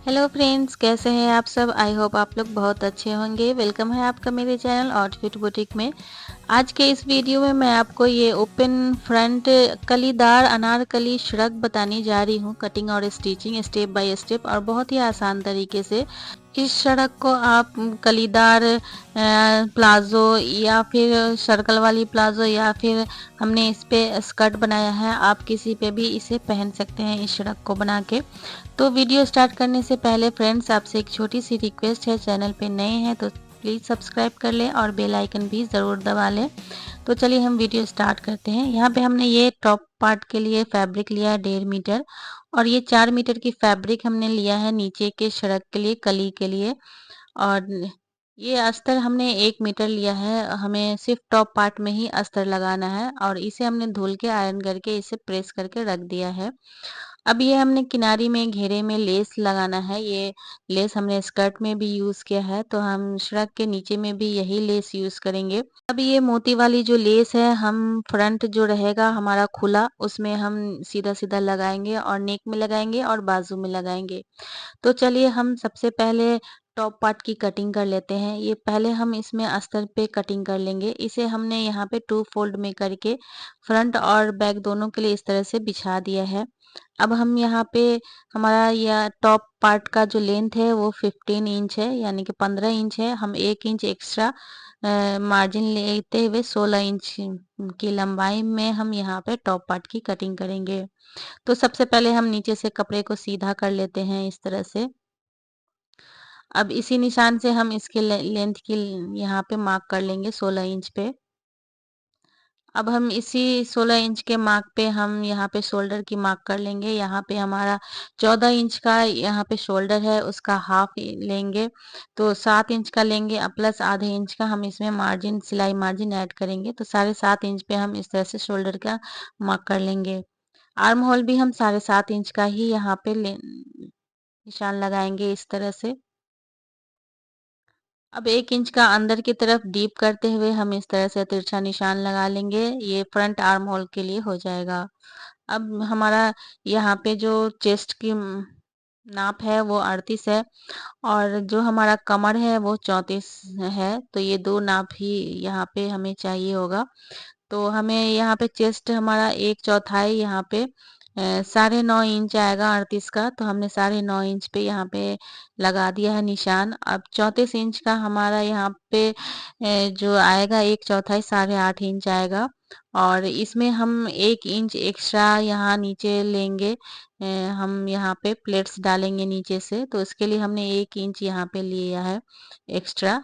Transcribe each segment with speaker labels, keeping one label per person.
Speaker 1: Hello friends, कैसे हैं आप सब। आई होप आप लोग बहुत अच्छे होंगे। वेलकम है आपका मेरे चैनल आउटफिट बुटीक में। आज के इस वीडियो में मैं आपको ये ओपन फ्रंट कलीदार अनारकली श्रग बताने जा रही हूँ। कटिंग और स्टिचिंग स्टेप बाय स्टेप और बहुत ही आसान तरीके से। इस श्रग को आप कलीदार प्लाजो या फिर सर्कल वाली प्लाजो या फिर हमने इस पे स्कर्ट बनाया है, आप किसी पे भी इसे पहन सकते हैं इस श्रग को बना के। तो वीडियो स्टार्ट करने से पहले फ्रेंड्स आपसे एक छोटी सी रिक्वेस्ट है, चैनल पे नए हैं तो प्लीज़ सब्सक्राइब कर लें और बेल आइकन भी ज़रूर दबा लें। तो चलिए हम वीडियो स्टार्ट करते हैं। यहाँ पे हमने ये टॉप पार्ट के लिए फैब्रिक लिया है 1.5 मीटर और ये 4 मीटर की फैब्रिक हमने लिया है नीचे के शरक के लिए, कली के लिए। और ये अस्तर हमने 1 मीटर लिया है। हमें सिर्फ टॉप पार्ट में ही अस्तर लगाना है और इसे हमने धुल के आयरन करके इसे प्रेस करके रख दिया है। अब ये हमने किनारी में घेरे में लेस लगाना है। ये लेस हमने स्कर्ट में भी यूज किया है तो हम श्रग के नीचे में भी यही लेस यूज करेंगे। अब ये मोती वाली जो लेस है, हम फ्रंट जो रहेगा हमारा खुला उसमें हम सीधा सीधा लगाएंगे और नेक में लगाएंगे और बाजू में लगाएंगे। तो चलिए हम सबसे पहले टॉप पार्ट की कटिंग कर लेते हैं। ये पहले हम इसमें अस्तर पे कटिंग कर लेंगे। इसे हमने यहाँ पे 2 फोल्ड में करके फ्रंट और बैक दोनों के लिए इस तरह से बिछा दिया है। अब हम यहाँ पे हमारा यह टॉप पार्ट का जो लेंथ है वो 15 इंच है, यानी कि 15 इंच है। हम 1 इंच एक्स्ट्रा मार्जिन लेते हुए 16 इंच की लंबाई में हम यहाँ पे टॉप पार्ट की कटिंग करेंगे। तो सबसे पहले हम नीचे से कपड़े को सीधा कर लेते हैं इस तरह से। अब इसी निशान से हम इसके लेंथ की यहाँ पे मार्क कर लेंगे 16 इंच पे। अब हम इसी 16 इंच के मार्क पे हम यहाँ पे शोल्डर की मार्क कर लेंगे। यहाँ पे हमारा 14 इंच का यहाँ पे शोल्डर है, उसका हाफ लेंगे तो 7 इंच का लेंगे। अब प्लस आधे इंच का हम इसमें मार्जिन, सिलाई मार्जिन ऐड करेंगे तो 7.5 इंच पे हम इस तरह से शोल्डर का मार्क कर लेंगे। आर्म होल भी हम 7.5 इंच का ही यहाँ पे निशान लगाएंगे इस तरह से। अब 1 इंच का अंदर की तरफ डीप करते हुए हम इस तरह से तिरछा निशान लगा लेंगे। ये फ्रंट आर्म होल के लिए हो जाएगा। अब हमारा यहाँ पे जो चेस्ट की नाप है वो 38 है और जो हमारा कमर है वो 34 है। तो ये दो नाप ही यहाँ पे हमें चाहिए होगा। तो हमें यहाँ पे चेस्ट हमारा 1/4 यहाँ पे 9.5 इंच आएगा 38 का, तो हमने 9.5 इंच पे यहाँ पे लगा दिया है निशान। अब 34 इंच का हमारा यहाँ पे जो आएगा 1/4 8.5 इंच आएगा और इसमें हम 1 इंच एक्स्ट्रा यहाँ नीचे लेंगे। हम यहाँ पे प्लेट्स डालेंगे नीचे से, तो इसके लिए हमने 1 इंच यहाँ पे लिया है एक्स्ट्रा।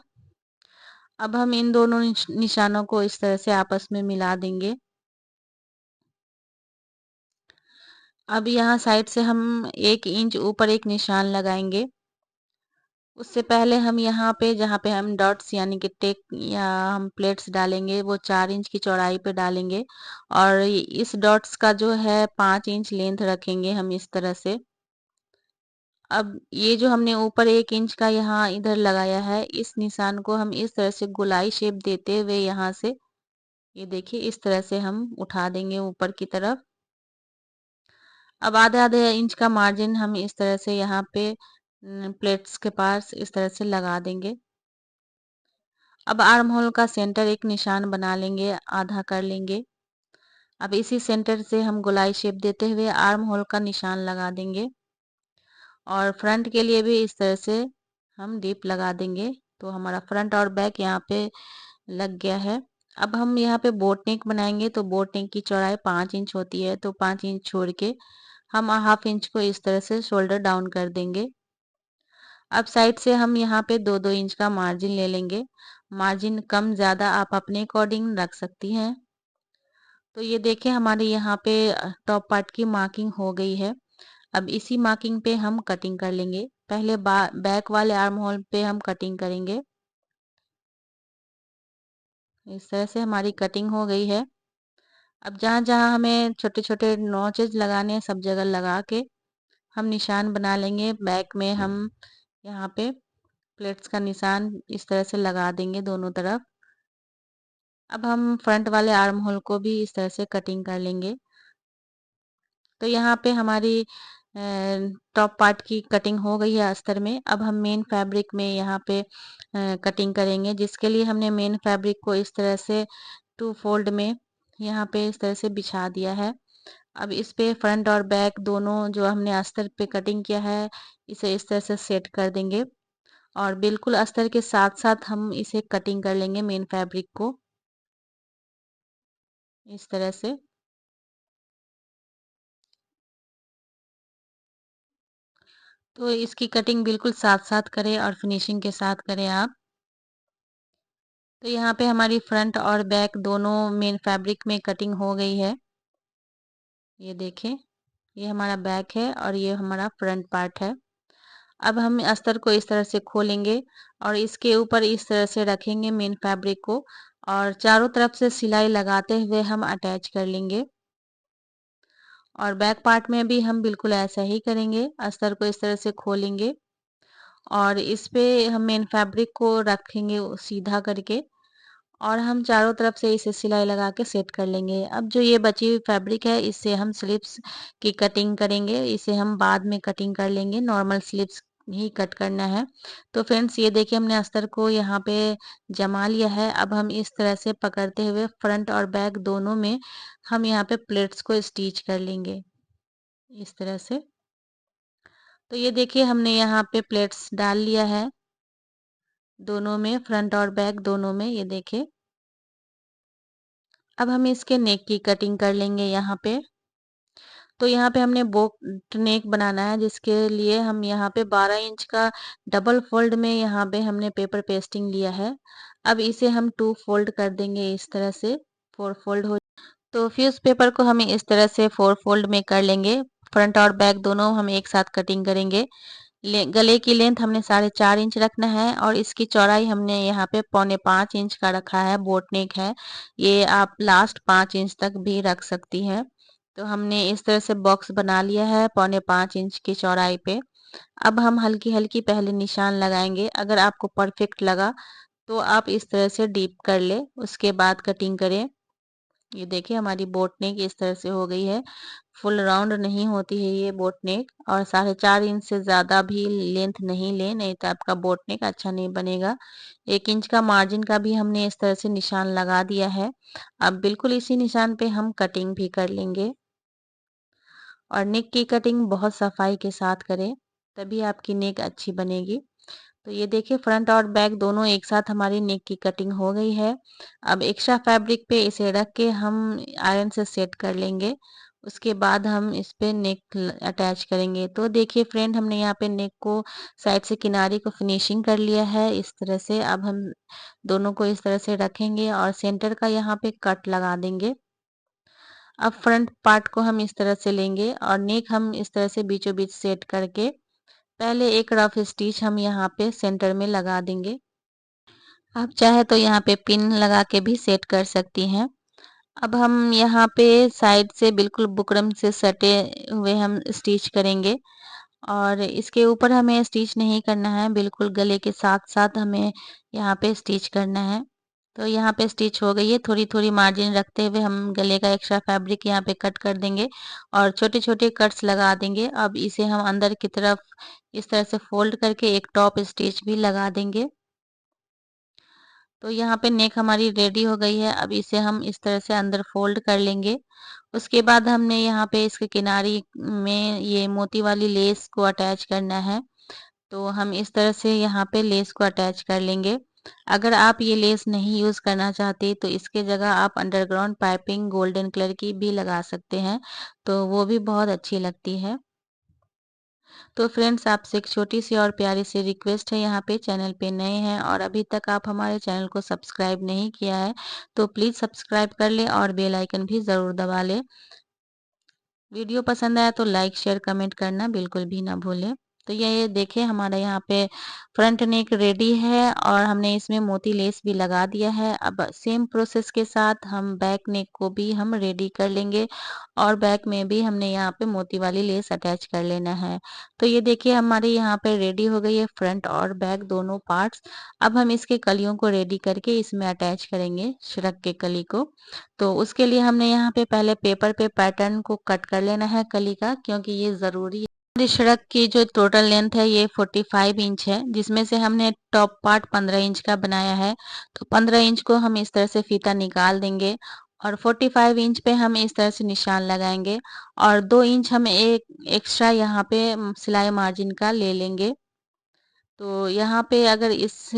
Speaker 1: अब हम इन दोनों निशानों को इस तरह से आपस में मिला देंगे। अब यहाँ साइड से हम 1 इंच ऊपर एक निशान लगाएंगे। उससे पहले हम यहाँ पे जहाँ पे हम डॉट्स यानी कि टेक या हम प्लेट्स डालेंगे वो 4 इंच की चौड़ाई पे डालेंगे और इस डॉट्स का जो है 5 इंच लेंथ रखेंगे हम इस तरह से। अब ये जो हमने ऊपर 1 इंच का यहाँ इधर लगाया है, इस निशान को हम इस तरह से गोलाई शेप देते हुए यहाँ से, ये देखिए इस तरह से हम उठा देंगे ऊपर की तरफ। अब आधे आधे इंच का मार्जिन हम इस तरह से यहाँ पे प्लेट्स के पास इस तरह से लगा देंगे। अब आर्म होल का सेंटर एक निशान बना लेंगे, आधा कर लेंगे। अब इसी सेंटर से हम गोलाई शेप देते हुए आर्म होल का निशान लगा देंगे और फ्रंट के लिए भी इस तरह से हम डीप लगा देंगे। तो हमारा फ्रंट और बैक यहाँ पे लग गया है। अब हम यहाँ पे बोट नेक बनाएंगे तो बोट नेक की चौड़ाई 5 इंच होती है, तो 5 इंच छोड़ के हम हाफ इंच को इस तरह से शोल्डर डाउन कर देंगे। अब साइड से हम यहाँ पे 2-2 इंच का मार्जिन ले लेंगे। मार्जिन कम ज़्यादा आप अपने अकॉर्डिंग रख सकती हैं। तो ये देखिए हमारे यहाँ पे टॉप पार्ट की मार्किंग हो गई है। अब इसी मार्किंग पे हम कटिंग कर लेंगे। पहले बैक वाले आर्म होल पे हम कटिंग करेंगे। इस तरह से हमारी कटिंग हो गई है। अब जहाँ जहाँ हमें छोटे छोटे नॉचेज लगाने हैं सब जगह लगा के हम निशान बना लेंगे। बैक में हम यहाँ पे प्लेट्स का निशान इस तरह से लगा देंगे दोनों तरफ। अब हम फ्रंट वाले आर्म होल को भी इस तरह से कटिंग कर लेंगे। तो यहाँ पे हमारी टॉप पार्ट की कटिंग हो गई है अस्तर में। अब हम मेन फैब्रिक में यहाँ पे कटिंग करेंगे, जिसके लिए हमने मेन फैब्रिक को इस तरह से टू फोल्ड में यहाँ पे इस तरह से बिछा दिया है। अब इस पे फ्रंट और बैक दोनों जो हमने अस्तर पे कटिंग किया है, इसे इस तरह से सेट कर देंगे और बिल्कुल अस्तर के साथ साथ हम इसे कटिंग कर लेंगे मेन फैब्रिक को इस तरह से। तो इसकी कटिंग बिल्कुल साथ साथ करें और फिनिशिंग के साथ करें आप। तो यहाँ पे हमारी फ्रंट और बैक दोनों मेन फैब्रिक में कटिंग हो गई है। ये देखें, ये हमारा बैक है और ये हमारा फ्रंट पार्ट है। अब हम अस्तर को इस तरह से खोलेंगे और इसके ऊपर इस तरह से रखेंगे मेन फैब्रिक को और चारों तरफ से सिलाई लगाते हुए हम अटैच कर लेंगे। और बैक पार्ट में भी हम बिल्कुल ऐसा ही करेंगे, अस्तर को इस तरह से खोलेंगे और इस पे हम मेन फैब्रिक को रखेंगे सीधा करके और हम चारों तरफ से इसे सिलाई लगा के सेट कर लेंगे। अब जो ये बची हुई फैब्रिक है, इससे हम स्लीव्स की कटिंग करेंगे। इसे हम बाद में कटिंग कर लेंगे, नॉर्मल स्लीव्स ही कट करना है। तो फ्रेंड्स, ये देखिए हमने अस्तर को यहाँ पे जमा लिया है। अब हम इस तरह से पकड़ते हुए फ्रंट और बैक दोनों में हम यहाँ पे प्लेट्स को स्टिच कर लेंगे इस तरह से। तो ये देखिए हमने यहाँ पे प्लेट्स डाल लिया है दोनों में, फ्रंट और बैक दोनों में, ये देखिए। अब हम इसके नेक की कटिंग कर लेंगे यहाँ पे। तो यहाँ पे हमने बोट नेक बनाना है, जिसके लिए हम यहाँ पे 12 इंच का डबल फोल्ड में यहाँ पे हमने पेपर पेस्टिंग लिया है। अब इसे हम 2 फोल्ड कर देंगे इस तरह से, 4 फोल्ड हो। तो फ्यूज पेपर को हम इस तरह से 4 फोल्ड में कर लेंगे। फ्रंट और बैक दोनों हम एक साथ कटिंग करेंगे। गले की लेंथ हमने 4.5 इंच रखना है और इसकी चौड़ाई हमने यहाँ पे 4.25 इंच का रखा है। बोट नेक है, ये आप लास्ट 5 इंच तक भी रख सकती हैं। तो हमने इस तरह से बॉक्स बना लिया है 4.25 इंच की चौड़ाई पे। अब हम हल्की हल्की पहले निशान लगाएंगे। अगर आपको परफेक्ट लगा तो आप इस तरह से डीप कर ले, उसके बाद कटिंग करें। ये देखिए हमारी बोट नेक इस तरह से हो गई है। फुल राउंड नहीं होती है ये बोट नेक, और 4.5 इंच से ज़्यादा भी लेंथ नहीं ले, नहीं तो आपका बोट नेक अच्छा नहीं बनेगा। 1 इंच का मार्जिन का भी हमने इस तरह से निशान लगा दिया है। अब बिल्कुल इसी निशान पे हम कटिंग भी कर लेंगे और नेक की कटिंग बहुत सफाई के साथ करें, तभी आपकी नेक अच्छी बनेगी। तो ये देखिए फ्रंट और बैक दोनों एक साथ हमारी नेक की कटिंग हो गई है। अब एक्स्ट्रा फैब्रिक पे इसे रख के हम आयरन से सेट कर लेंगे। उसके बाद हम इस पे नेक अटैच करेंगे। तो देखिए फ्रेंड, हमने यहाँ पे नेक को साइड से किनारे को फिनिशिंग कर लिया है इस तरह से। अब हम दोनों को इस तरह से रखेंगे और सेंटर का यहाँ पे कट लगा देंगे। अब फ्रंट पार्ट को हम इस तरह से लेंगे और नेक हम इस तरह से बीचों बीच सेट करके पहले एक रफ स्टिच हम यहाँ पे सेंटर में लगा देंगे। आप चाहे तो यहाँ पे पिन लगा के भी सेट कर सकती हैं। अब हम यहाँ पे साइड से बिल्कुल बुकरम से सटे हुए हम स्टिच करेंगे और इसके ऊपर हमें स्टिच नहीं करना है, बिल्कुल गले के साथ साथ हमें यहाँ पे स्टिच करना है। तो यहाँ पे स्टिच हो गई है। थोड़ी थोड़ी मार्जिन रखते हुए हम गले का एक्स्ट्रा फैब्रिक यहाँ पे कट कर देंगे और छोटे छोटे कट्स लगा देंगे। अब इसे हम अंदर की तरफ इस तरह से फोल्ड करके एक टॉप स्टिच भी लगा देंगे। तो यहाँ पे नेक हमारी रेडी हो गई है। अब इसे हम इस तरह से अंदर फोल्ड कर लेंगे। उसके बाद हमने यहाँ पे इसके किनारे में ये मोती वाली लेस को अटैच करना है। तो हम इस तरह से यहाँ पे लेस को अटैच कर लेंगे। अगर आप ये लेस नहीं यूज़ करना चाहते तो इसके जगह आप अंडरग्राउंड पाइपिंग गोल्डन कलर की भी लगा सकते हैं, तो वो भी बहुत अच्छी लगती है। तो फ्रेंड्स, आपसे एक छोटी सी और प्यारी सी रिक्वेस्ट है, यहाँ पे चैनल पे नए हैं और अभी तक आप हमारे चैनल को सब्सक्राइब नहीं किया है तो प्लीज़ सब्सक्राइब कर लें और बेल आइकन भी ज़रूर दबा लें। वीडियो पसंद आया तो लाइक शेयर कमेंट करना बिल्कुल भी ना भूलें। तो ये देखिए हमारा यहाँ पे फ्रंट नेक रेडी है और हमने इसमें मोती लेस भी लगा दिया है। अब सेम प्रोसेस के साथ हम बैक नेक को भी हम रेडी कर लेंगे और बैक में भी हमने यहाँ पे मोती वाली लेस अटैच कर लेना है। तो ये देखिए हमारे यहाँ पे रेडी हो गई है फ्रंट और बैक दोनों पार्ट्स। अब हम इसके कलियों को रेडी करके इसमें अटैच करेंगे श्रग के कली को। तो उसके लिए हमने यहाँ पे पहले पेपर पे पैटर्न को कट कर लेना है कली का, क्योंकि ये ज़रूरी है। हमारी सड़क की जो टोटल लेंथ है ये 45 इंच है, जिसमें से हमने टॉप पार्ट 15 इंच का बनाया है। तो 15 इंच को हम इस तरह से फीता निकाल देंगे और 45 इंच पे हम इस तरह से निशान लगाएंगे और 2 इंच हम एक एक्स्ट्रा यहाँ पे सिलाई मार्जिन का ले लेंगे। तो यहाँ पे अगर इस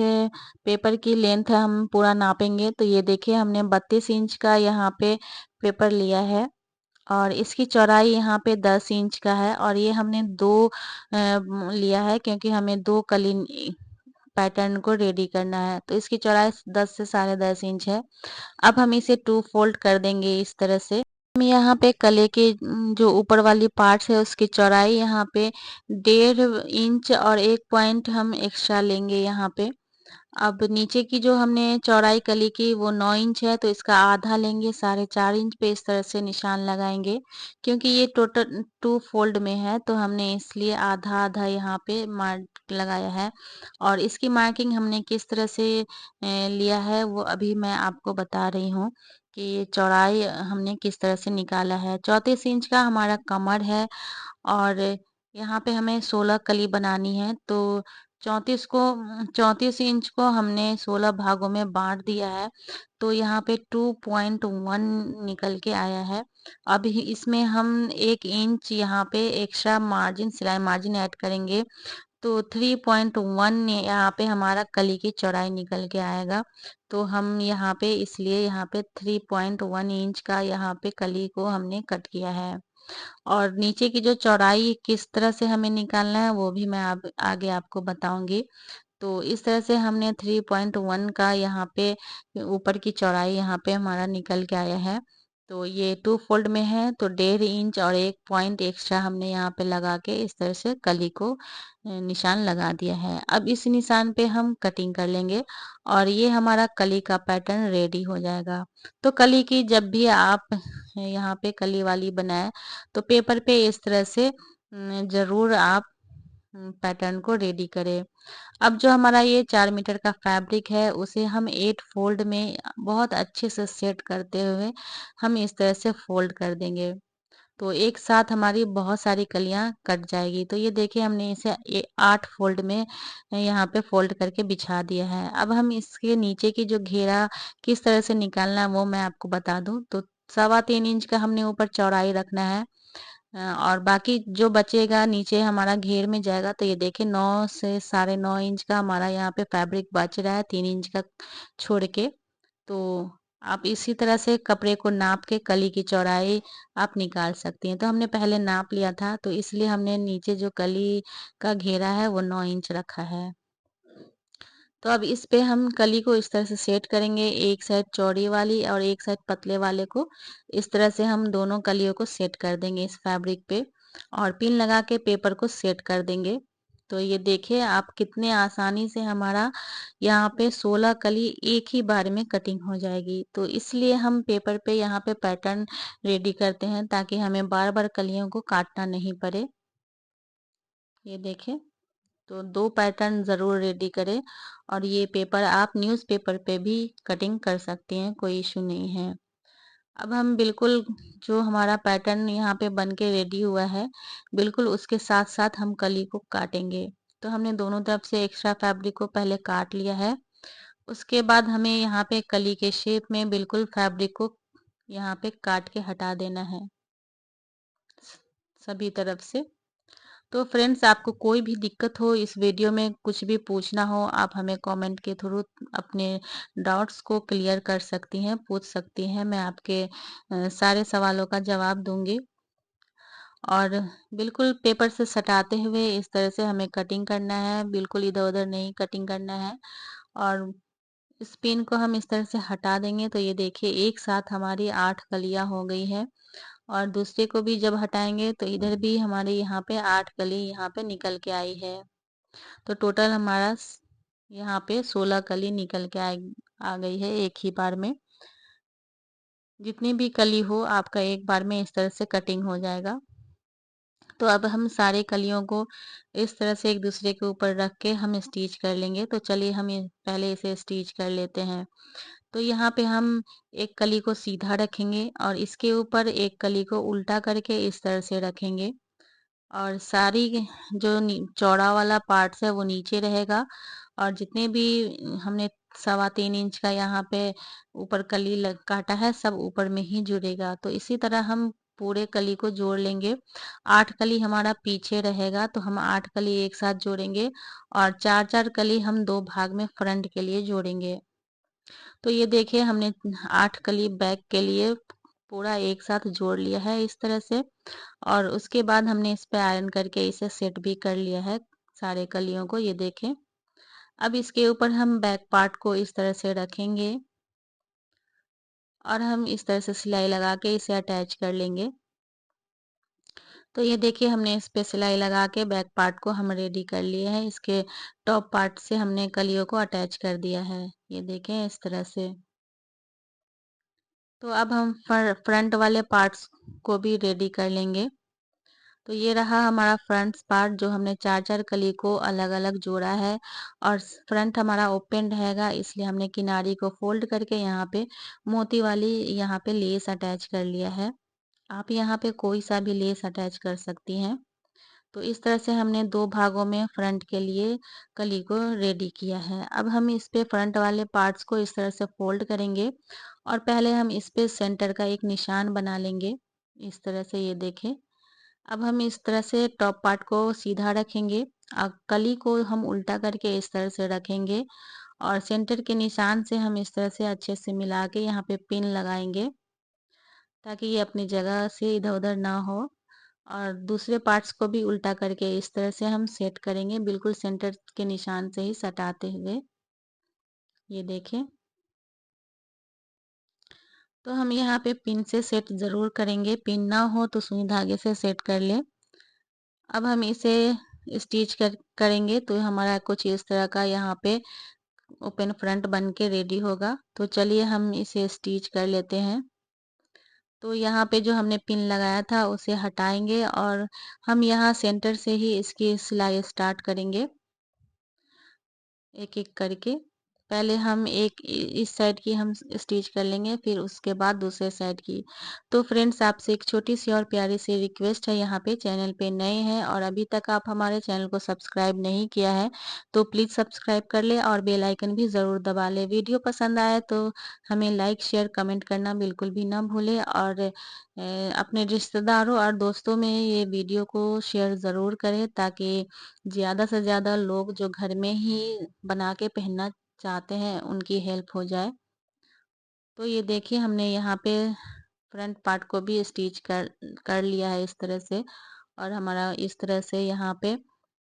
Speaker 1: पेपर की लेंथ हम पूरा नापेंगे तो ये देखिए हमने 32 इंच का यहाँ पे पेपर लिया है और इसकी चौड़ाई यहाँ पे 10 इंच का है और ये हमने दो लिया है क्योंकि हमें दो कली पैटर्न को रेडी करना है। तो इसकी चौड़ाई 10 से 10.5 इंच है। अब हम इसे 2 फोल्ड कर देंगे इस तरह से। हम यहाँ पे कले के जो ऊपर वाली पार्ट्स है उसकी चौड़ाई यहाँ पे 1.5 इंच और 1 पॉइंट हम एक्स्ट्रा लेंगे यहाँ पे। अब नीचे की जो हमने चौड़ाई कली की वो 9 इंच है तो इसका आधा लेंगे, 4.5 इंच पे इस तरह से निशान लगाएंगे। क्योंकि ये टोटल 2 फोल्ड में है तो हमने इसलिए आधा आधा यहाँ पे मार्क लगाया है और इसकी मार्किंग हमने किस तरह से लिया है वो अभी मैं आपको बता रही हूँ कि ये चौड़ाई हमने किस तरह से निकाला है। 34 इंच का हमारा कमर है और यहाँ पे हमें 16 कली बनानी है तो 34 इंच को हमने 16 भागों में बांट दिया है तो यहाँ पे 2.1 निकल के आया है। अब इसमें हम 1 इंच यहाँ पे एक्स्ट्रा मार्जिन सिलाई मार्जिन ऐड करेंगे तो 3.1 यहाँ पे हमारा कली की चौड़ाई निकल के आएगा। तो हम यहाँ पे इसलिए यहाँ पे 3.1 इंच का यहाँ पे कली को हमने कट किया है और नीचे की जो चौड़ाई किस तरह से हमें निकालना है वो भी मैं आगे आपको बताऊंगी। तो इस तरह से हमने 3.1 का यहाँ पे ऊपर की चौड़ाई यहाँ पे हमारा निकल के आया है। तो ये 2 फोल्ड में है तो 1.5 इंच और 1 पॉइंट एक्स्ट्रा हमने यहाँ पे लगा के इस तरह से कली को निशान लगा दिया है। अब इस निशान पे हम कटिंग कर लेंगे और ये हमारा कली का पैटर्न रेडी हो जाएगा। तो कली की जब भी आप यहाँ पे कली वाली बनाए तो पेपर पे इस तरह से जरूर आप पैटर्न को रेडी करें। अब जो हमारा ये 4 मीटर का फैब्रिक है उसे हम 8 फोल्ड में बहुत अच्छे से सेट करते हुए हम इस तरह से फोल्ड कर देंगे। तो एक साथ हमारी बहुत सारी कलियां कट जाएगी। तो ये देखिए हमने इसे 8 फोल्ड में यहाँ पे फोल्ड करके बिछा दिया है। अब हम इसके नीचे की जो घेरा किस तरह से निकालना है वो मैं आपको बता दूं। तो 3.25 इंच का हमने ऊपर चौड़ाई रखना है और बाकी जो बचेगा नीचे हमारा घेर में जाएगा। तो ये देखिए 9 से 9.5 इंच का हमारा यहाँ पे फैब्रिक बच रहा है 3 इंच का छोड़ के। तो आप इसी तरह से कपड़े को नाप के कली की चौड़ाई आप निकाल सकती हैं। तो हमने पहले नाप लिया था तो इसलिए हमने नीचे जो कली का घेरा है वो 9 इंच रखा है। तो अब इस पे हम कली को इस तरह से सेट करेंगे, एक साइड चौड़ी वाली और एक साइड पतले वाले को इस तरह से हम दोनों कलियों को सेट कर देंगे इस फैब्रिक पे और पिन लगा के पेपर को सेट कर देंगे। तो ये देखिए आप कितने आसानी से हमारा यहाँ पे 16 कली एक ही बार में कटिंग हो जाएगी। तो इसलिए हम पेपर पे यहाँ पे पैटर्न रेडी करते हैं ताकि हमें बार बार कलियों को काटना नहीं पड़े। ये देखें तो 2 पैटर्न ज़रूर रेडी करें और ये पेपर आप न्यूज़पेपर पे भी कटिंग कर सकती हैं, कोई इश्यू नहीं है। अब हम बिल्कुल जो हमारा पैटर्न यहाँ पे बन के रेडी हुआ है, बिल्कुल उसके साथ-साथ हम कली को काटेंगे। तो हमने दोनों तरफ से एक्स्ट्रा फैब्रिक को पहले काट लिया है। उसके बाद हमें यहाँ पे कली के शेप में बिल्कुल फैब्रिक को यहाँ पे काट के हटा देना है, सभी तरफ से। तो फ्रेंड्स आपको कोई भी दिक्कत हो इस वीडियो में कुछ भी पूछना हो आप हमें कमेंट के थ्रू अपने डाउट्स को क्लियर कर सकती हैं, पूछ सकती हैं। मैं आपके सारे सवालों का जवाब दूंगी और बिल्कुल पेपर से सटाते हुए इस तरह से हमें कटिंग करना है, बिल्कुल इधर उधर नहीं कटिंग करना है। और इस पिन को हम इस तरह से हटा देंगे तो ये देखिए एक साथ हमारी 8 कलियां हो गई है और दूसरे को भी जब हटाएंगे तो इधर भी हमारे यहाँ पे 8 कली यहाँ पे निकल के आई है। तो टोटल हमारा यहाँ पे 16 कली निकल के आ गई है एक ही बार में। जितनी भी कली हो आपका एक बार में इस तरह से कटिंग हो जाएगा। तो अब हम सारे कलियों को इस तरह से एक दूसरे के ऊपर रख के हम स्टिच कर लेंगे। तो चलिए हम पहले इसे स्टिच कर लेते हैं। तो यहाँ पे हम एक कली को सीधा रखेंगे और इसके ऊपर एक कली को उल्टा करके इस तरह से रखेंगे और साड़ी जो चौड़ा वाला पार्ट्स है वो नीचे रहेगा, और जितने भी हमने 3.25 इंच का यहाँ पे ऊपर कली काटा है सब ऊपर में ही जुड़ेगा। तो इसी तरह हम पूरे कली को जोड़ लेंगे। 8 कली हमारा पीछे रहेगा, तो हम 8 कली एक साथ जोड़ेंगे, और 4-4 कली हम 2 भाग में फ्रंट के लिए जोड़ेंगे। तो ये देखिए हमने 8 कली बैक के लिए पूरा एक साथ जोड़ लिया है इस तरह से, और उसके बाद हमने इस पे आयरन करके इसे सेट भी कर लिया है सारे कलियों को, ये देखें। अब इसके ऊपर हम बैक पार्ट को इस तरह से रखेंगे, और हम इस तरह से सिलाई लगा के इसे अटैच कर लेंगे। तो ये देखिए हमने इस पे सिलाई लगा के बैक पार्ट को हम रेडी कर लिए हैं। इसके टॉप पार्ट से हमने कलियों को अटैच कर दिया है, ये देखें इस तरह से। तो अब हम फ्रंट वाले पार्ट्स को भी रेडी कर लेंगे। तो ये रहा हमारा फ्रंट पार्ट, जो हमने 4-4 कली को अलग अलग जोड़ा है, और फ्रंट हमारा ओपन रहेगा, इसलिए हमने किनारी को फोल्ड करके यहाँ पे मोती वाली यहाँ पे लेस अटैच कर लिया है। आप यहाँ पे कोई सा भी लेस अटैच कर सकती हैं। तो इस तरह से हमने 2 भागों में फ्रंट के लिए कली को रेडी किया है। अब हम इस पे फ्रंट वाले पार्ट्स को इस तरह से फोल्ड करेंगे, और पहले हम इस पे सेंटर का एक निशान बना लेंगे इस तरह से, ये देखें। अब हम इस तरह से टॉप पार्ट को सीधा रखेंगे, और कली को हम उल्टा करके इस तरह से रखेंगे, और सेंटर के निशान से हम इस तरह से अच्छे से मिला के यहाँ पे पिन लगाएंगे, ताकि ये अपनी जगह से इधर उधर ना हो। और दूसरे पार्ट्स को भी उल्टा करके इस तरह से हम सेट करेंगे, बिल्कुल सेंटर के निशान से ही सटाते हुए, ये देखें। तो हम यहाँ पे पिन से सेट ज़रूर करेंगे, पिन ना हो तो सुई धागे से सेट कर ले। अब हम इसे स्टिच करेंगे, तो हमारा कुछ इस तरह का यहाँ पे ओपन फ्रंट बन के रेडी होगा। तो चलिए हम इसे स्टिच कर लेते हैं। तो यहाँ पे जो हमने पिन लगाया था उसे हटाएंगे, और हम यहाँ सेंटर से ही इसकी सिलाई स्टार्ट करेंगे, एक एक करके। पहले हम एक इस साइड की हम स्टिच कर लेंगे, फिर उसके बाद दूसरे साइड की। तो फ्रेंड्स, आपसे एक छोटी सी और प्यारी सी रिक्वेस्ट है, यहाँ पे चैनल पे नए हैं और अभी तक आप हमारे चैनल को सब्सक्राइब नहीं किया है, तो प्लीज़ सब्सक्राइब कर ले और बेल आइकन भी ज़रूर दबा ले। वीडियो पसंद आए तो हमें लाइक शेयर कमेंट करना बिल्कुल भी ना भूलें, और अपने रिश्तेदारों और दोस्तों में ये वीडियो को शेयर ज़रूर करें, ताकि ज़्यादा से ज़्यादा लोग जो घर में ही बना के पहनना चाहते हैं उनकी हेल्प हो जाए। तो ये देखिए हमने यहाँ पे फ्रंट पार्ट को भी स्टिच कर कर लिया है इस तरह से, और हमारा इस तरह से यहाँ पे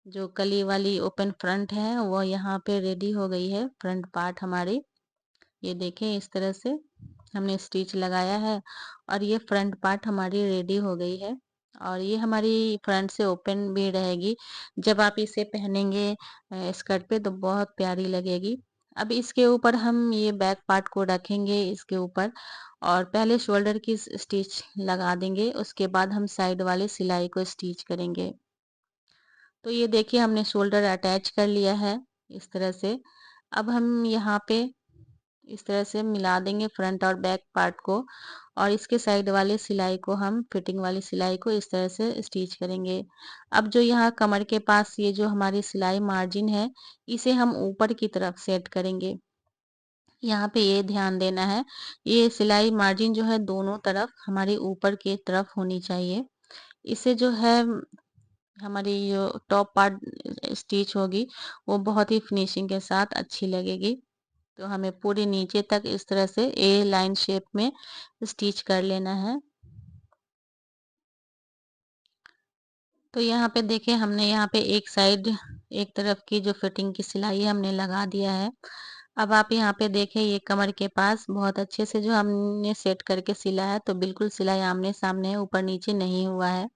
Speaker 1: जो कली वाली ओपन फ्रंट है वो यहाँ पे रेडी हो गई है, फ्रंट पार्ट हमारी। ये देखें इस तरह से हमने स्टिच लगाया है, और ये फ्रंट पार्ट हमारी रेडी हो गई है, और ये हमारी फ्रंट से ओपन भी रहेगी। जब आप इसे पहनेंगे स्कर्ट पे तो बहुत प्यारी लगेगी। अब इसके ऊपर हम ये बैक पार्ट को रखेंगे इसके ऊपर, और पहले शोल्डर की स्टिच लगा देंगे, उसके बाद हम साइड वाले सिलाई को स्टिच करेंगे। तो ये देखिए हमने शोल्डर अटैच कर लिया है इस तरह से। अब हम यहाँ पे इस तरह से मिला देंगे फ्रंट और बैक पार्ट को, और इसके साइड वाले सिलाई को हम फिटिंग वाली सिलाई को इस तरह से स्टिच करेंगे। अब जो यहाँ कमर के पास ये जो हमारी सिलाई मार्जिन है, इसे हम ऊपर की तरफ सेट करेंगे। यहाँ पे ये ध्यान देना है, ये सिलाई मार्जिन जो है दोनों तरफ हमारी ऊपर की तरफ होनी चाहिए। इससे जो है हमारी जो टॉप पार्ट स्टिच होगी वो बहुत ही फिनिशिंग के साथ अच्छी लगेगी। तो हमें पूरे नीचे तक इस तरह से ए लाइन शेप में स्टिच कर लेना है। तो यहाँ पे देखिए हमने यहाँ पे एक साइड एक तरफ की जो फिटिंग की सिलाई है हमने लगा दिया है। अब आप यहाँ पे देखें ये कमर के पास बहुत अच्छे से जो हमने सेट करके सिला है, तो बिल्कुल सिलाई आमने सामने है, ऊपर नीचे नहीं हुआ है।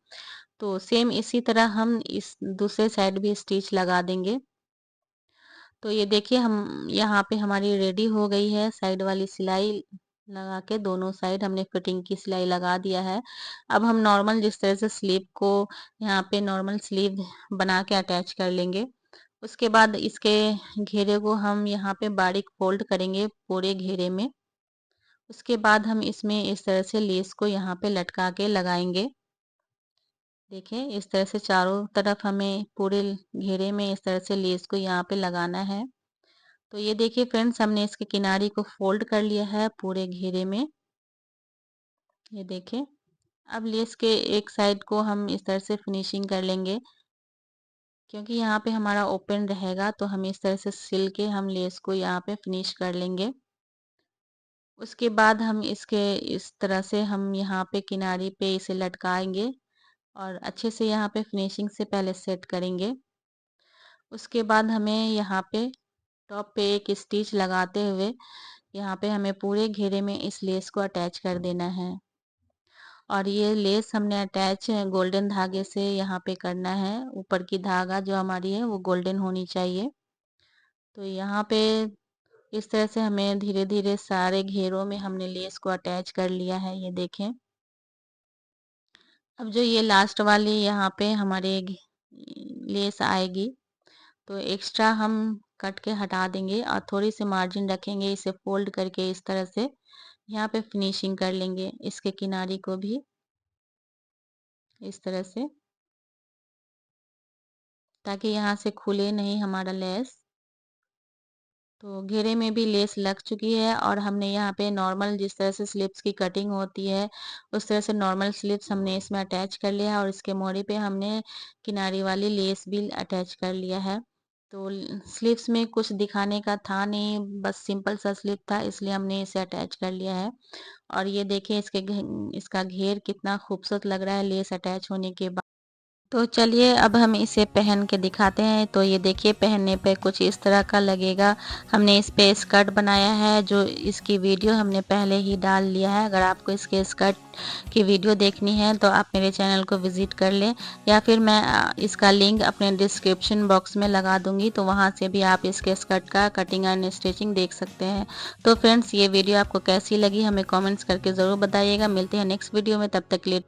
Speaker 1: तो सेम इसी तरह हम इस दूसरे साइड भी स्टिच लगा देंगे। तो ये देखिए हम यहाँ पे हमारी रेडी हो गई है, साइड वाली सिलाई लगा के दोनों साइड हमने फिटिंग की सिलाई लगा दिया है। अब हम नॉर्मल जिस तरह से स्लीव को यहाँ पे नॉर्मल स्लीव बना के अटैच कर लेंगे। उसके बाद इसके घेरे को हम यहाँ पे बारीक फोल्ड करेंगे पूरे घेरे में। उसके बाद हम इसमें इस तरह से लेस को यहाँ पे लटका के लगाएंगे। देखें इस तरह से चारों तरफ हमें पूरे घेरे में इस तरह से लेस को यहाँ पे लगाना है। तो ये देखिए फ्रेंड्स, हमने इसके किनारे को फोल्ड कर लिया है पूरे घेरे में। ये देखें, अब लेस के एक साइड को हम इस तरह से फिनिशिंग कर लेंगे, क्योंकि यहाँ पे हमारा ओपन रहेगा तो हम इस तरह से सिल के हम लेस को यहाँ पे फिनिश कर लेंगे। उसके बाद हम इसके इस तरह से हम यहाँ पे किनारे पे इसे लटकाएंगे और अच्छे से यहाँ पे फिनिशिंग से पहले सेट करेंगे। उसके बाद हमें यहाँ पे टॉप पे एक स्टिच लगाते हुए यहाँ पे हमें पूरे घेरे में इस लेस को अटैच कर देना है। और ये लेस हमने अटैच गोल्डन धागे से यहाँ पे करना है। ऊपर की धागा जो हमारी है वो गोल्डन होनी चाहिए। तो यहाँ पे इस तरह से हमें धीरे धीरे सारे घेरों में हमने लेस को अटैच कर लिया है। ये देखें, अब जो ये लास्ट वाली यहाँ पे हमारे लेस आएगी तो एक्स्ट्रा हम कट के हटा देंगे और थोड़ी सी मार्जिन रखेंगे, इसे फोल्ड करके इस तरह से यहाँ पे फिनिशिंग कर लेंगे इसके किनारे को भी इस तरह से, ताकि यहाँ से खुले नहीं हमारा लेस। तो घेरे में भी लेस लग चुकी है और हमने यहाँ पे नॉर्मल जिस तरह से स्लिप्स की कटिंग होती है उस तरह से नॉर्मल स्लिप्स हमने इसमें अटैच कर लिया है और इसके मोड़े पे हमने किनारे वाली लेस भी अटैच कर लिया है। तो स्लिप्स में कुछ दिखाने का था नहीं, बस सिंपल सा स्लिप था, इसलिए हमने इसे अटैच कर लिया है। और ये देखिए इसका घेर कितना खूबसूरत लग रहा है लेस अटैच होने के बाद। तो चलिए अब हम इसे पहन के दिखाते हैं। तो ये देखिए पहनने पे कुछ इस तरह का लगेगा। हमने इस पे स्कर्ट बनाया है, जो इसकी वीडियो हमने पहले ही डाल लिया है। अगर आपको इसके स्कर्ट की वीडियो देखनी है तो आप मेरे चैनल को विज़िट कर लें, या फिर मैं इसका लिंक अपने डिस्क्रिप्शन बॉक्स में लगा दूंगी, तो वहाँ से भी आप इसके स्कर्ट का कटिंग एंड स्टिचिंग देख सकते हैं। तो फ्रेंड्स, ये वीडियो आपको कैसी लगी हमें कॉमेंट्स करके ज़रूर बताइएगा। मिलते हैं नेक्स्ट वीडियो में, तब तक के लिए